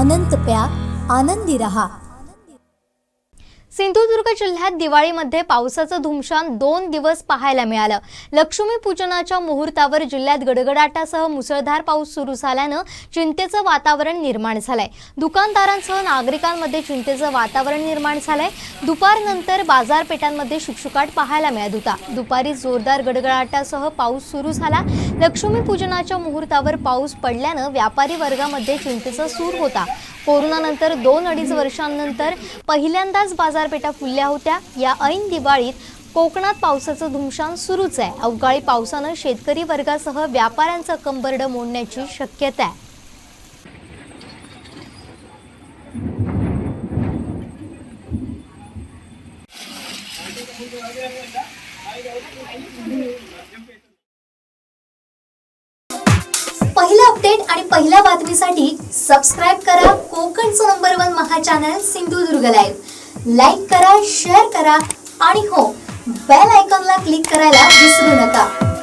अनंत प्या, आनंदी रहा। सिंधुदुर्ग जिल्ह्यात दिवाळीमध्ये पावसाचं धुमशान 2 दिवस पाहायला मिळालं। लक्ष्मीपूजनाच्या मुहूर्तावर जिल्ह्यात गडगडाटासह मुसळधार पाऊस सुरू झाल्यानं चिंतेचं वातावरण निर्माण झालंय। दुकानदारांसह नागरिकांमध्ये चिंतेचं वातावरण निर्माण झालंय। दुपारनंतर बाजारपेठांमध्ये शुकशुकाट पाहायला मिळत होता। दुपारी जोरदार गडगडाटासह पाऊस सुरू झाला। लक्ष्मीपूजनाच्या मुहूर्तावर पाऊस पडल्यानं व्यापारी वर्गामध्ये चिंतेचा सूर होता। कोरोनानंतर 2-2.5 वर्षांनंतर पहिल्यांदाच बाजारपेठा फुलल्या होत्या। या ऐन दिवाळीत कोकणात पावसाचं धुमशान सुरूच आहे। अवकाळी पावसानं शेतकरी वर्गासह व्यापाऱ्यांचं कंबरडं मोडण्याची शक्यता आहे। पहिला अपडेट आणि पहिल्या बातमीसाठी सबस्क्राइब करा कोकणचं नंबर 1 महा चॅनल सिंधुदुर्ग लाईव्ह। लाईक करा, शेअर करा आणि हो, बेल आयकॉनला क्लिक करायला विसरू नका।